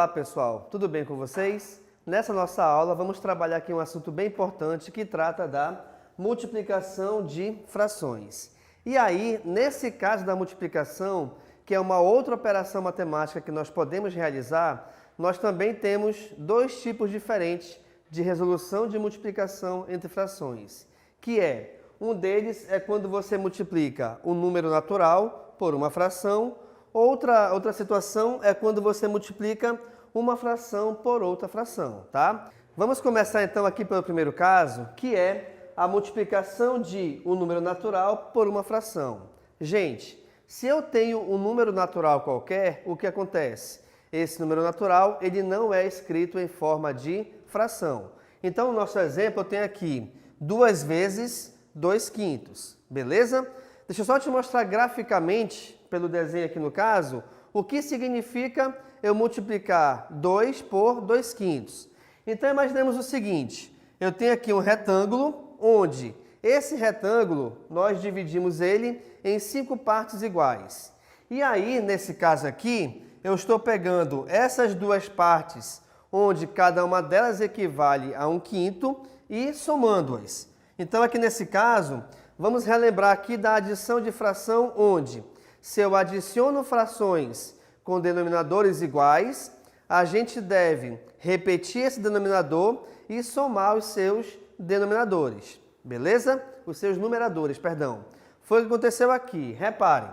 Olá pessoal, tudo bem com vocês? Nessa nossa aula vamos trabalhar aqui um assunto bem importante que trata da multiplicação de frações. E aí, nesse caso da multiplicação, que é uma outra operação matemática que nós podemos realizar, nós também temos dois tipos diferentes de resolução de multiplicação entre frações, que é, um deles é quando você multiplica um número natural por uma fração. Outra situação é quando você multiplica uma fração por outra fração, tá? Vamos começar então aqui pelo primeiro caso, que é a multiplicação de um número natural por uma fração. Gente, se eu tenho um número natural qualquer, o que acontece? Esse número natural, ele não é escrito em forma de fração. Então, no nosso exemplo, eu tenho aqui 2 vezes 2/5, beleza? Deixa eu só te mostrar graficamente, pelo desenho aqui no caso, o que significa eu multiplicar 2 por 2/5. Então, imaginemos o seguinte, eu tenho aqui um retângulo, onde esse retângulo, nós dividimos ele em 5 partes iguais. E aí, nesse caso aqui, eu estou pegando essas duas partes, onde cada uma delas equivale a 1/5, e somando-as. Então, aqui nesse caso, vamos relembrar aqui da adição de fração, onde, se eu adiciono frações com denominadores iguais, a gente deve repetir esse denominador e somar os seus denominadores, beleza? Os seus numeradores, perdão. Foi o que aconteceu aqui, reparem.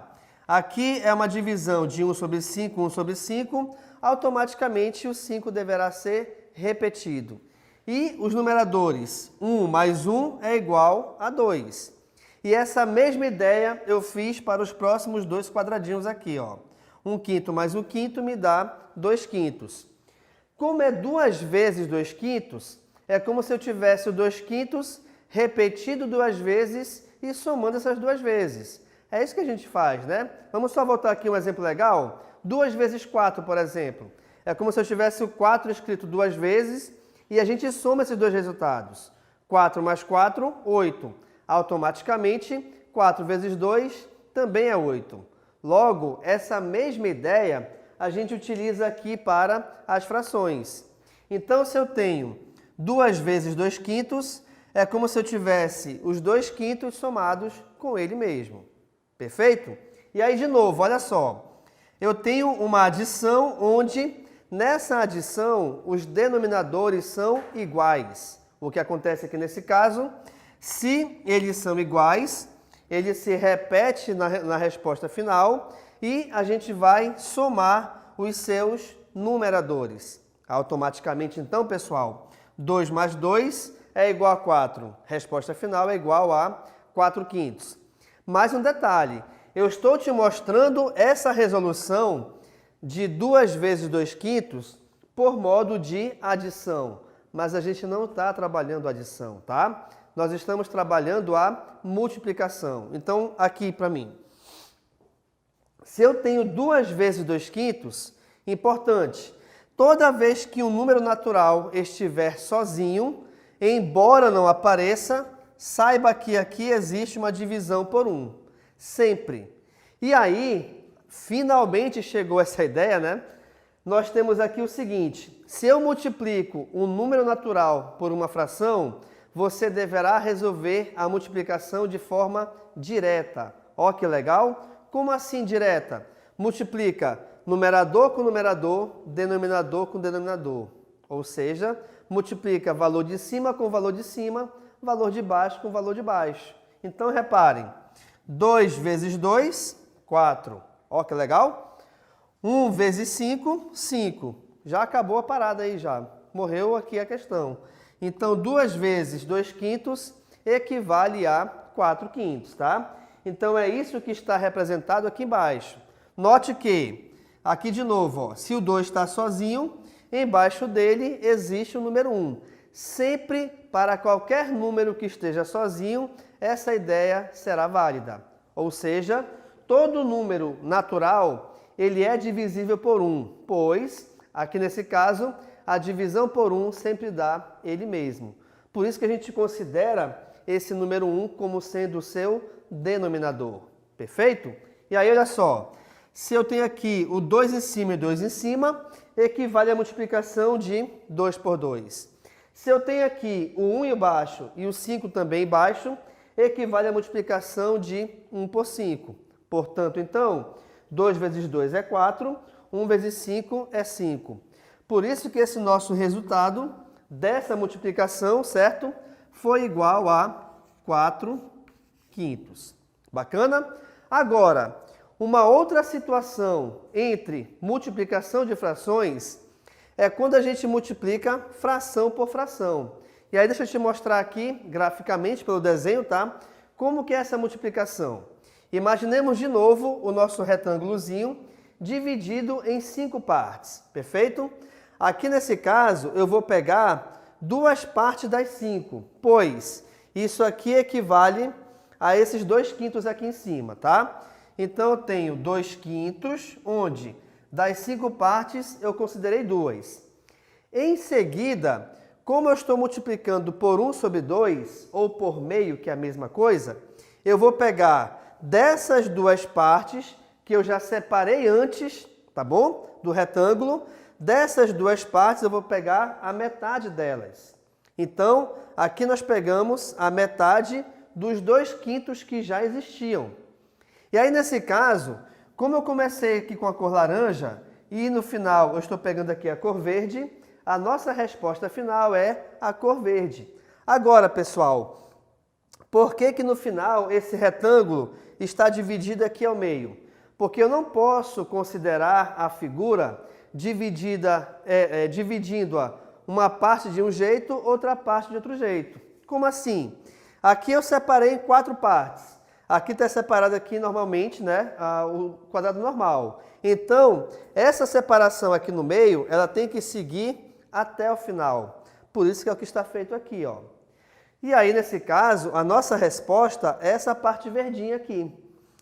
Aqui é uma divisão de 1 sobre 5, 1 sobre 5, automaticamente o 5 deverá ser repetido. E os numeradores, 1 mais 1 é igual a 2. E essa mesma ideia eu fiz para os próximos dois quadradinhos aqui, ó. 1/5 mais 1/5 me dá 2/5. Como é 2 vezes 2/5, é como se eu tivesse o 2/5 repetido 2 vezes e somando essas 2 vezes. É isso que a gente faz, né? Vamos só voltar aqui um exemplo legal. 2 vezes 4, por exemplo. É como se eu tivesse o 4 escrito 2 vezes e a gente soma esses dois resultados. 4 mais 4, 8. Automaticamente, 4 vezes 2 também é 8. Logo, essa mesma ideia a gente utiliza aqui para as frações. Então, se eu tenho 2 vezes 2/5, é como se eu tivesse os 2/5 somados com ele mesmo. Perfeito? E aí, de novo, olha só. Eu tenho uma adição onde, nessa adição, os denominadores são iguais. O que acontece aqui nesse caso? Se eles são iguais, ele se repete na resposta final e a gente vai somar os seus numeradores. Automaticamente, então, pessoal, 2 mais 2 é igual a 4. Resposta final é igual a 4/5. Mais um detalhe, eu estou te mostrando essa resolução de 2 vezes 2/5 por modo de adição, mas a gente não está trabalhando a adição, tá? Nós estamos trabalhando a multiplicação. Então, aqui para mim, se eu tenho 2 vezes 2/5, importante, toda vez que um número natural estiver sozinho, embora não apareça, saiba que aqui existe uma divisão por 1. Sempre. E aí, finalmente chegou essa ideia, né? Nós temos aqui o seguinte, se eu multiplico um número natural por uma fração, você deverá resolver a multiplicação de forma direta. Ó, que legal! Como assim direta? Multiplica numerador com numerador, denominador com denominador. Ou seja, multiplica valor de cima com valor de cima, valor de baixo com valor de baixo. Então, reparem, 2 vezes 2, 4. Ó, que legal! 1 vezes 5, 5. Já acabou a parada aí, já. Morreu aqui a questão. Então, 2 vezes 2/5 equivale a 4/5, tá? Então, é isso que está representado aqui embaixo. Note que, aqui de novo, ó, se o 2 está sozinho, embaixo dele existe o número 1. Sempre, para qualquer número que esteja sozinho, essa ideia será válida. Ou seja, todo número natural, ele é divisível por 1, pois, aqui nesse caso, a divisão por 1 sempre dá ele mesmo. Por isso que a gente considera esse número 1 como sendo o seu denominador. Perfeito? E aí, olha só. Se eu tenho aqui o 2 em cima e 2 em cima, equivale à multiplicação de 2 por 2. Se eu tenho aqui o 1 embaixo e o 5 também embaixo, equivale à multiplicação de 1 por 5. Portanto, então, 2 vezes 2 é 4, 1 vezes 5 é 5. Por isso que esse nosso resultado dessa multiplicação, certo? Foi igual a 4 quintos. Bacana? Agora, uma outra situação entre multiplicação de frações é quando a gente multiplica fração por fração. E aí deixa eu te mostrar aqui, graficamente, pelo desenho, tá? Como que é essa multiplicação. Imaginemos de novo o nosso retângulozinho dividido em 5 partes, perfeito? Aqui nesse caso, eu vou pegar 2 partes das 5, pois isso aqui equivale a esses 2 quintos aqui em cima, tá? Então, eu tenho 2 quintos, onde das 5 partes eu considerei 2. Em seguida, como eu estou multiplicando por 1 sobre 2, ou por meio, que é a mesma coisa, eu vou pegar dessas 2 partes, que eu já separei antes, tá bom? Do retângulo, dessas 2 partes eu vou pegar a metade delas. Então, aqui nós pegamos a metade dos 2 quintos que já existiam. E aí, nesse caso, como eu comecei aqui com a cor laranja e no final eu estou pegando aqui a cor verde, a nossa resposta final é a cor verde. Agora, pessoal, por que que no final esse retângulo está dividido aqui ao meio? Porque eu não posso considerar a figura dividindo-a uma parte de um jeito, outra parte de outro jeito. Como assim? Aqui eu separei em 4 partes. Aqui está separado aqui normalmente, né, o quadrado normal. Então, essa separação aqui no meio, ela tem que seguir até o final. Por isso que é o que está feito aqui, ó. E aí, nesse caso, a nossa resposta é essa parte verdinha aqui.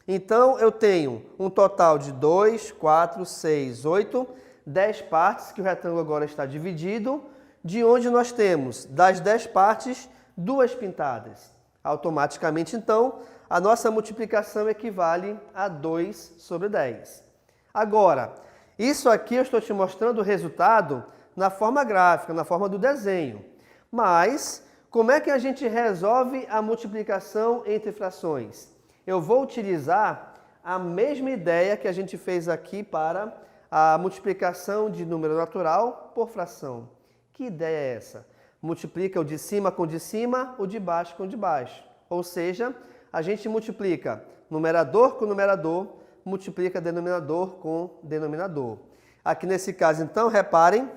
Então, eu tenho um total de 2, 4, 6, 8, 10 partes, que o retângulo agora está dividido, de onde nós temos, das 10 partes, 2 pintadas. Automaticamente, então, a nossa multiplicação equivale a 2 sobre 10. Agora, isso aqui eu estou te mostrando o resultado na forma gráfica, na forma do desenho. Mas, como é que a gente resolve a multiplicação entre frações? Eu vou utilizar a mesma ideia que a gente fez aqui para a multiplicação de número natural por fração. Que ideia é essa? Multiplica o de cima com o de cima, o de baixo com o de baixo. Ou seja, a gente multiplica numerador com numerador, multiplica denominador com denominador. Aqui nesse caso, então, reparem,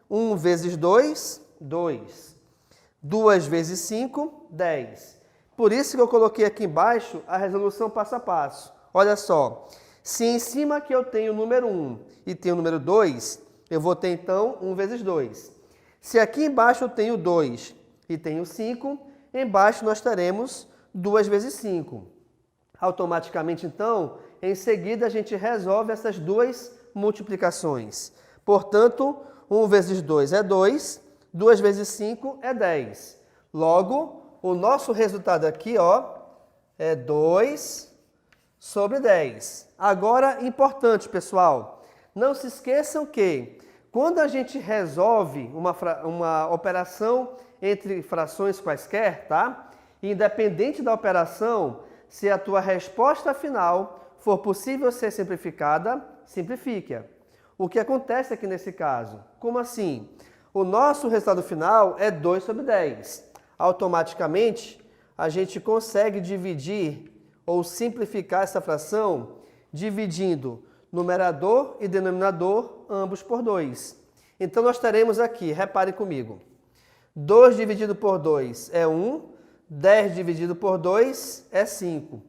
1 vezes 2, 2. 2 vezes 5, 10. Por isso que eu coloquei aqui embaixo a resolução passo a passo. Olha só, se em cima aqui eu tenho o número 1 e tenho o número 2, eu vou ter então 1 vezes 2. Se aqui embaixo eu tenho 2 e tenho 5, embaixo nós teremos 2 vezes 5. Automaticamente, então, em seguida a gente resolve essas duas multiplicações. Portanto, 1 vezes 2 é 2, 2 vezes 5 é 10. Logo, o nosso resultado aqui, ó, é 2 sobre 10. Agora, importante, pessoal, não se esqueçam que quando a gente resolve uma operação entre frações quaisquer, tá? Independente da operação, se a tua resposta final for possível ser simplificada, simplifique-a. O que acontece aqui nesse caso? Como assim? O nosso resultado final é 2 sobre 10. Automaticamente, a gente consegue dividir ou simplificar essa fração dividindo numerador e denominador, ambos por 2. Então, nós teremos aqui, reparem comigo, 2 dividido por 2 é 1, 10 dividido por 2 é 5.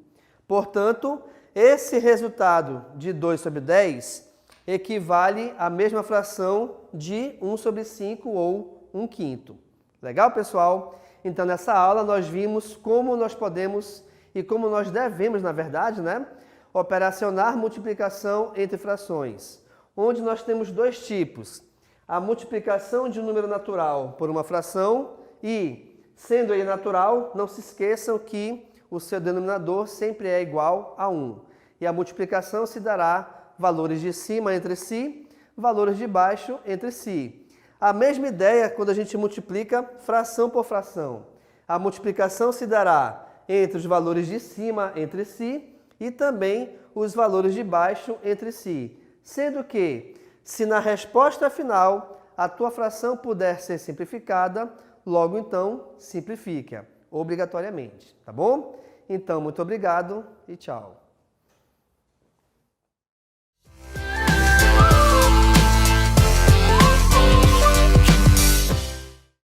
Portanto, esse resultado de 2 sobre 10 equivale à mesma fração de 1 sobre 5 ou 1 quinto. Legal, pessoal? Então, nessa aula, nós vimos como nós podemos e como nós devemos, na verdade, né, operacionar multiplicação entre frações, onde nós temos 2 tipos. A multiplicação de um número natural por uma fração e, sendo ele natural, não se esqueçam que o seu denominador sempre é igual a 1. E a multiplicação se dará valores de cima entre si, valores de baixo entre si. A mesma ideia quando a gente multiplica fração por fração. A multiplicação se dará entre os valores de cima entre si e também os valores de baixo entre si. Sendo que, se na resposta final a tua fração puder ser simplificada, logo então simplifica, obrigatoriamente, tá bom? Então, muito obrigado e tchau.